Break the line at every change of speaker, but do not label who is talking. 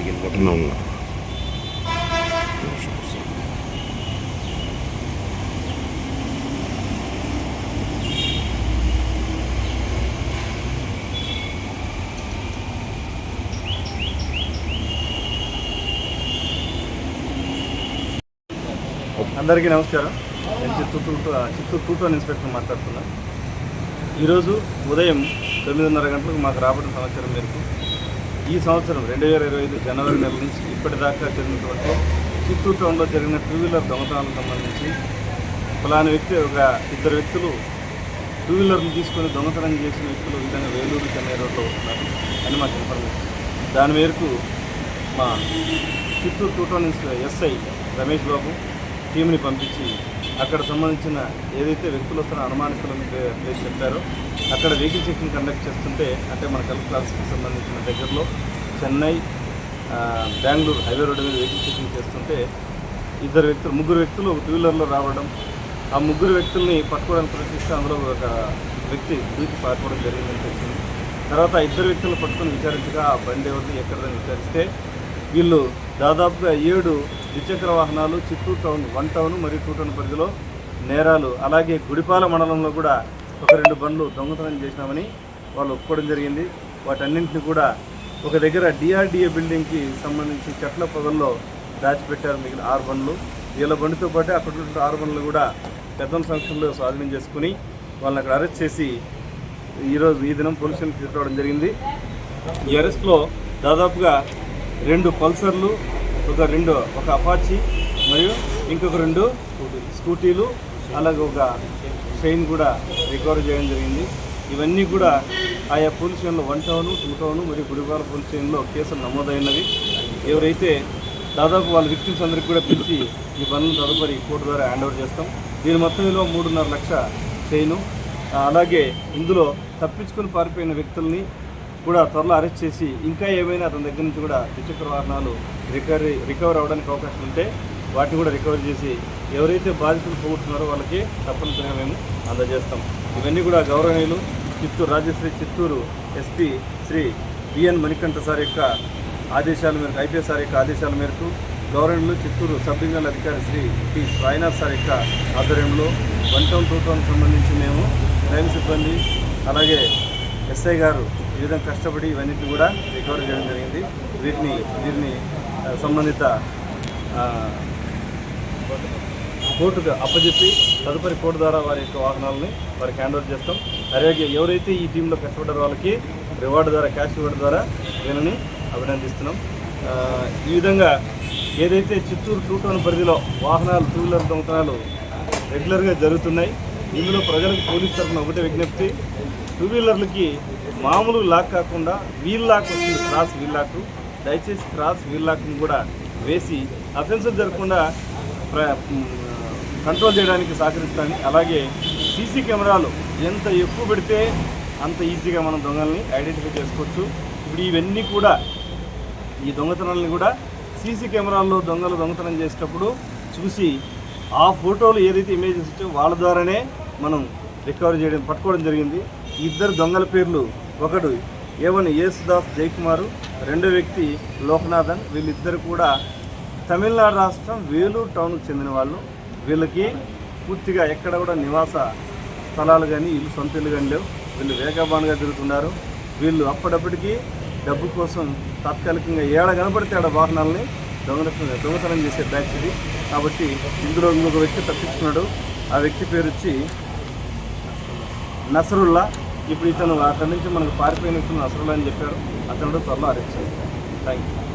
జరిగింది.
అందరికీ నమస్కారం. నేను చిత్తూరు టూ టౌన్ ఇన్స్పెక్టర్ మాట్లాడుతున్నా. ఈరోజు ఉదయం 9:30 గంటలకు మాకు రాబడిన సమాచారం మేరకు ఈ సంవత్సరం 2025 జనవరి నెల నుంచి ఇప్పటిదాకా జరిగినటువంటి చిత్తూరు టౌన్లో జరిగిన 2 వీలర్ దొంగతనాలకు సంబంధించి ఫలానా వ్యక్తి ఇద్దరు వ్యక్తులు 2 వీలర్లు తీసుకొని దొంగతనం చేసిన వ్యక్తులు ఈ విధంగా వేలూరు చెన్నై రోడ్లో వస్తున్నారు అని మాకు ఇన్ఫర్మేషన్. దాని మేరకు మా Chittoor two town SI Ramesh Babu టీంని పంపించి అక్కడ సంబంధించిన ఏదైతే వ్యక్తులు వస్తున్న అనుమానితులను ప్లేస్ చెప్పారో అక్కడ వెహికల్ చెకింగ్ కండక్ట్ చేస్తుంటే, అంటే మన కలెక్టర్ ఆఫీస్కి సంబంధించిన దగ్గరలో చెన్నై బెంగళూరు హైవే రోడ్డు మీద వెహికల్ చెకింగ్ చేస్తుంటే ముగ్గురు వ్యక్తులు 2 వీలర్లో రావడం, ఆ ముగ్గురు వ్యక్తుల్ని పట్టుకోవడానికి ప్రయత్నిస్తే అందులో ఒక వ్యక్తి దూకి పారిపోవడం జరిగిందని తెలిసింది. తర్వాత ఇద్దరు వ్యక్తులను పట్టుకొని విచారించగా ఆ బండి ఎవరిది ఎక్కడదని విచారిస్తే వీళ్ళు దాదాపుగా 7 ద్విచక్ర వాహనాలు చిత్తూరు టౌన్ 1 టౌన్ మరియు 2 టౌన్ పరిధిలో నేరాలు, అలాగే గుడిపాల మండలంలో కూడా ఒక 2 బండ్లు దొంగతనం చేసినామని వాళ్ళు ఒప్పుకోవడం జరిగింది. వాటన్నింటినీ కూడా ఒక దగ్గర డిఆర్డిఏ బిల్డింగ్కి సంబంధించి చెట్ల పొదల్లో దాచిపెట్టారు. మిగిలిన 6 బండ్లు, వీళ్ళ బండితో పాటు అక్కడ ఉన్న 6 బండ్లు కూడా పెద్ద సంఖ్యలో స్వాధీనం చేసుకుని వాళ్ళని అక్కడ అరెస్ట్ చేసి ఈ దినం పోలీసులకు తీసుకురావడం జరిగింది. ఈ అరెస్ట్లో దాదాపుగా 2 పల్సర్లు, ఒక అపాచీ మరియు ఇంకొక 2 స్కూటీలు, అలాగే ఒక చైన్ కూడా రికవర్ చేయడం జరిగింది. ఇవన్నీ కూడా ఆయా పోలీస్ స్టేషన్లో 1 టౌన్ 2 టౌన్ మరియు గుడిపాల పోలీస్ స్టేషన్లో కేసులు నమోదైనవి. ఎవరైతే దాదాపు వాళ్ళ విక్టిమ్స్ అందరికీ కూడా పిలిచి ఈ పనులు తదుపరి కోర్టు ద్వారా హ్యాండ్ ఓవర్ చేస్తాం. దీని మొత్తం విలువ 3.5 లక్షల చైను, అలాగే ఇందులో తప్పించుకొని పారిపోయిన వ్యక్తుల్ని కూడా త్వరలో అరెస్ట్ చేసి ఇంకా ఏమైనా అతని దగ్గర నుంచి కూడా ద్విచక్ర వాహనాలు రికవర్ అవ్వడానికి అవకాశం ఉంటే వాటిని కూడా రికవర్ చేసి ఎవరైతే బాధితులు పోగొట్టున్నారో వాళ్ళకి తప్పనిసరిగా మేము అందజేస్తాం. ఇవన్నీ కూడా గౌరవనీయులు Chittoor SP Shri BN Manikantha sir యొక్క ఆదేశాల మేరకు, ఐపీఎస్ సార్ యొక్క ఆదేశాల మేరకు గౌరవనీయులు చిత్తూరు సబ్ డివిజనల్ అధికారి శ్రీ టి సాయినాథ్ సార్ యొక్క ఆధ్వర్యంలో 1 టౌన్ 2 టౌన్ సంబంధించి మేము క్రైమ్ సిబ్బంది అలాగే ఎస్ఐ గారు ఈ విధంగా కష్టపడి ఇవన్నిటిని కూడా రికవర్ చేయడం జరిగింది. వీరిని సంబంధిత కోర్టుకు అప్పచెప్పి తదుపరి కోర్టు ద్వారా వారి యొక్క వాహనాలని వారికి హ్యాండ్ ఓవర్ చేస్తాం. అలాగే ఎవరైతే ఈ టీంలో కష్టపడ్డారో వాళ్ళకి రివార్డు ద్వారా, క్యాష్ రివార్డు ద్వారా వీళ్ళని అభినందిస్తున్నాం. ఈ విధంగా ఏదైతే చిత్తూరు 2 టౌన్ పరిధిలో వాహనాలు 2 వీలర్ దొంగతనాలు రెగ్యులర్గా జరుగుతున్నాయి. ఇందులో ప్రజలకు పోలీసు తరఫున ఒకటే విజ్ఞప్తి, 2 వీలర్లకి మామూలు లాక్ కాకుండా వీల్ లాక్ వస్తుంది, క్రాస్ వీల్ లాక్. దయచేసి క్రాస్ వీల్ లాక్ని కూడా వేసి అఫెన్సులు జరగకుండా కంట్రోల్ చేయడానికి సహకరిస్తాను. అలాగే సీసీ కెమెరాలు ఎంత ఎక్కువ పెడితే అంత ఈజీగా మనం దొంగల్ని ఐడెంటిఫై చేసుకోవచ్చు. ఇప్పుడు ఇవన్నీ కూడా ఈ దొంగతనాలని కూడా సీసీ కెమెరాల్లో దొంగతనం చేసేటప్పుడు చూసి ఆ ఫోటోలు ఏదైతే ఇమేజెస్ వచ్చో వాళ్ళ ద్వారానే మనం పట్టుకోవడం జరిగింది. ఇద్దరు దొంగల పేర్లు, ఒకడు ఏవన్ యేసుదాస్ జయకుమారు, రెండో వ్యక్తి లోకనాథన్. వీళ్ళిద్దరు కూడా తమిళనాడు రాష్ట్రం వేలూరు టౌన్కు చెందిన వాళ్ళు. వీళ్ళకి పూర్తిగా ఎక్కడ కూడా నివాస స్థలాలు కానీ సొంత ఇల్లు కానీ లేవు. వీళ్ళు వేగబానుగా తిరుగుతున్నారు. వీళ్ళు అప్పటికి డబ్బు కోసం తాత్కాలికంగా ఏడ కనపడితే ఆడ వాహనాలని దొంగతనం చేసే బ్యాచ్ ఇది. కాబట్టి ఇందులో ఇంకొక వ్యక్తి తప్పించుకున్నాడు. ఆ వ్యక్తి పేరు వచ్చి నసరుల్లా. ఇప్పుడు ఇతను అక్కడి నుంచి మనకు పారిపోయిన వ్యక్తులు నసరుల్లా అని చెప్పారు. అతను త్వరలో అరెస్ట్ చేస్తారు. Thank you.